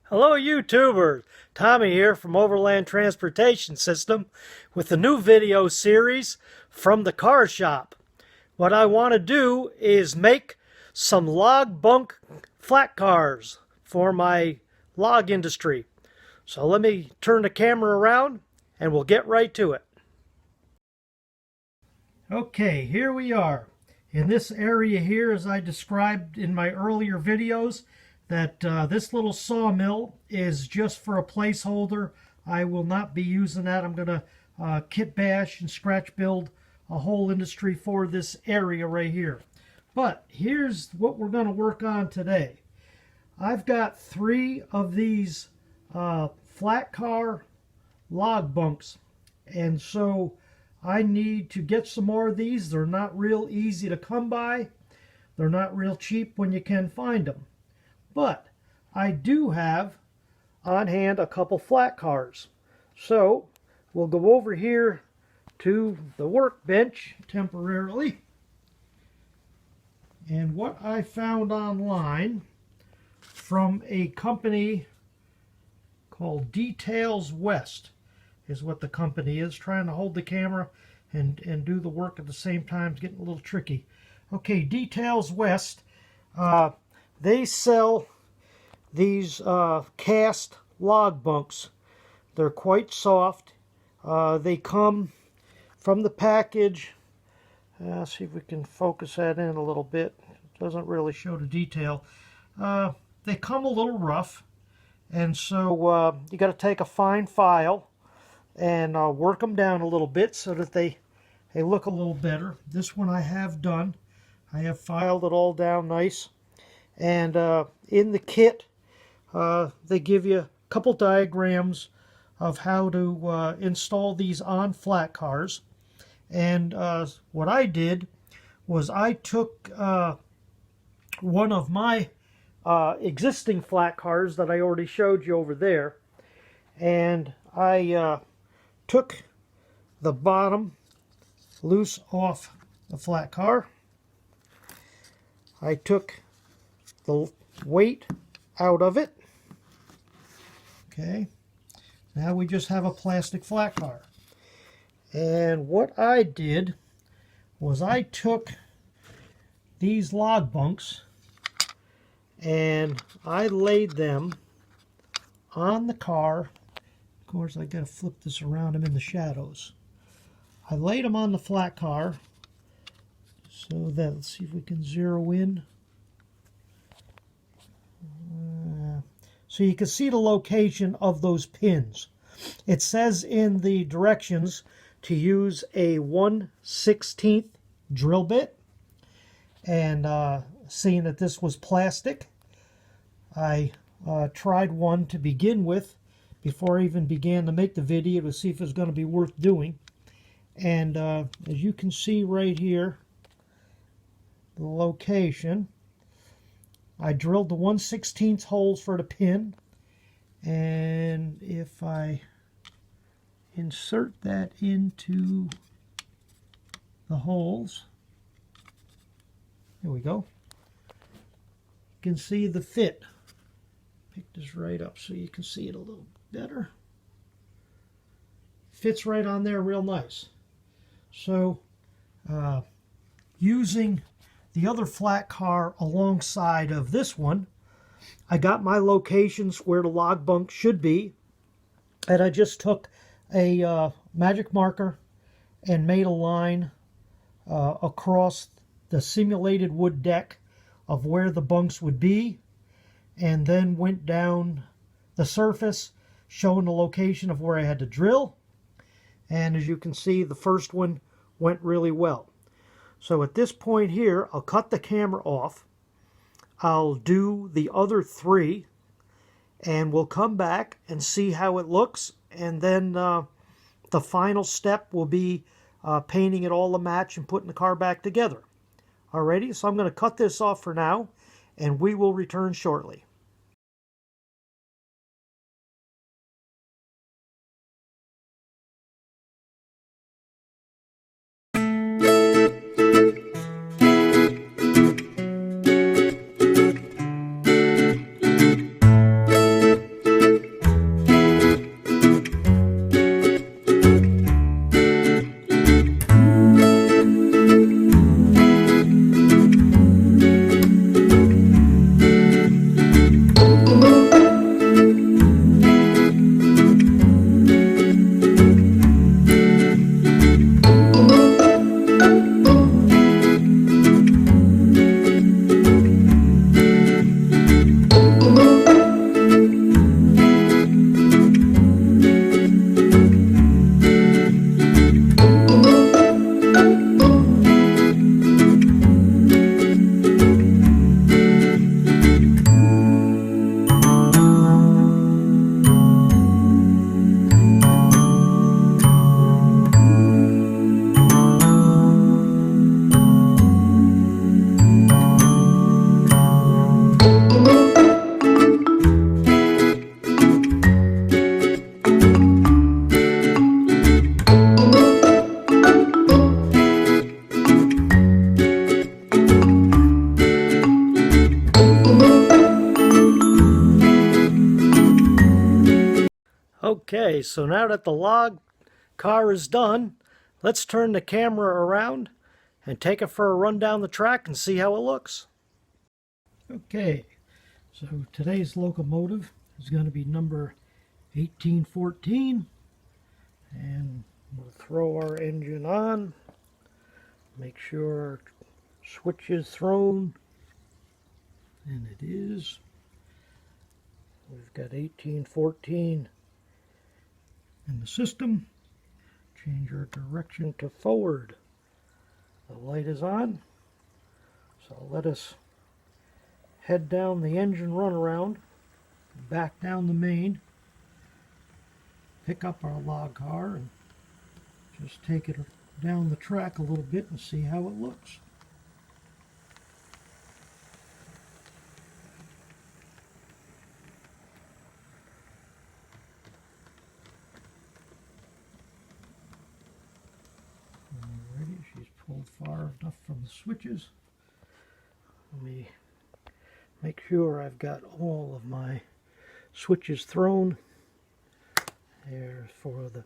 Hello YouTubers, Tommy here from Overland Transportation System with a new video series from the car shop. What I want to do is make some log bunk flat cars for my log industry. So let me turn the camera around and we'll get right to it. Okay, here we are. In this area here, as I described in my earlier videos, that this little sawmill is just for a placeholder. I will not be using that. I'm going to kit bash and scratch build a whole industry for this area right here. But here's what we're going to work on today. I've got 3 of these flat car log bunks, and so I need to get some more of these. They're not real easy to come by. They're not real cheap when you can find them. But I do have on hand a couple flat cars. So we'll go over here to the workbench temporarily. And what I found online from a company called Details West is what the company is. Trying to hold the camera and do the work at the same time is getting a little tricky. Okay, Details West. They sell these cast log bunks. They're quite soft. They come from the package. See if we can focus that in a little bit. It doesn't really show the detail. They come a little rough, and so you got to take a fine file and work them down a little bit so that they look a little better. This one I have done. I have filed it all down nice. And in the kit, they give you a couple diagrams of how to install these on flat cars. And what I did was I took one of my existing flat cars that I already showed you over there, and I took the bottom loose off the flat car. I took the weight out of it. Okay, now we just have a plastic flat car. And what I did was I took these log bunks and I laid them on the car. Of course, I gotta flip this around. I'm in the shadows. I laid them on the flat car so that, let's see if we can zero in. So you can see the location of those pins. It says in the directions to use a 1/16 drill bit. And seeing that this was plastic, I tried one to begin with before I even began to make the video to see if it was going to be worth doing. And as you can see right here, the location, I drilled the 1/16 holes for the pin, and if I insert that into the holes, there we go, you can see the fit. Pick this right up so you can see it a little better. Fits right on there real nice. So using the other flat car alongside of this one, I got my locations where the log bunk should be, and I just took a magic marker and made a line across the simulated wood deck of where the bunks would be, and then went down the surface showing the location of where I had to drill. And as you can see, the first one went really well. So at this point here, I'll cut the camera off. I'll do the other 3, and we'll come back and see how it looks. And then the final step will be painting it all a match and putting the car back together. Alrighty, so I'm going to cut this off for now, and we will return shortly. Okay, so now that the log car is done, let's turn the camera around and take it for a run down the track and see how it looks. Okay, so today's locomotive is going to be number 1814, and we'll throw our engine on, make sure our switch is thrown, and it is. We've got 1814 in the system. Change our direction to forward. The light is on, so let us head down the engine runaround, back down the main, pick up our log car, and just take it down the track a little bit and see how it looks. Alrighty, she's pulled far enough from the switches. Let me make sure I've got all of my switches thrown. There's for the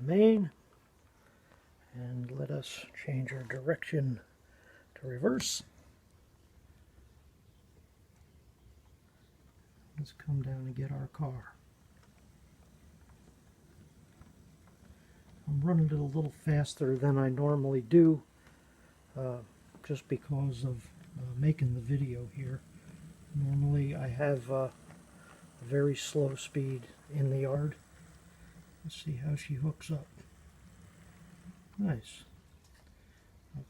main. And let us change our direction to reverse. Let's come down and get our car. I'm running it a little faster than I normally do, just because of making the video here. Normally I have a very slow speed in the yard. Let's see how she hooks up. Nice.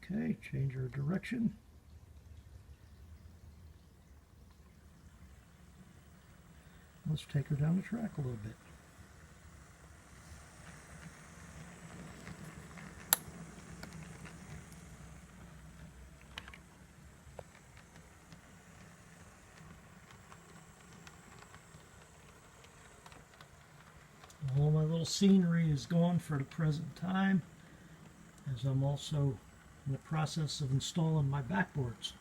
Okay, change our direction. Let's take her down the track a little bit. All my little scenery is gone for the present time, as I'm also in the process of installing my backboards.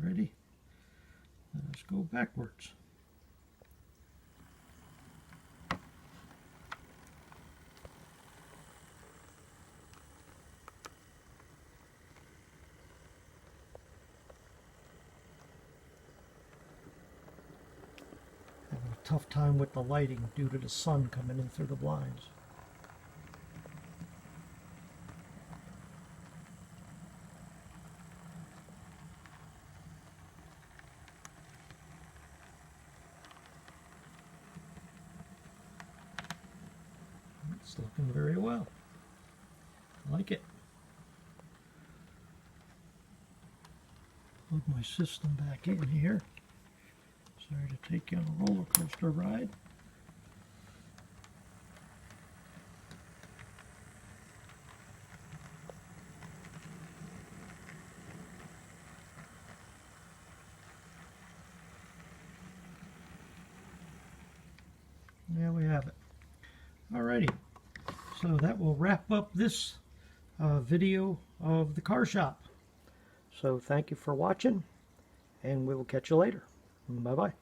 Ready? Let's go backwards. Having a tough time with the lighting due to the sun coming in through the blinds. It's looking very well. I like it. Plug my system back in here. Sorry to take you on a roller coaster ride. There we have it. Alrighty. So that will wrap up this video of the car shop. So thank you for watching, and we will catch you later. Bye-bye.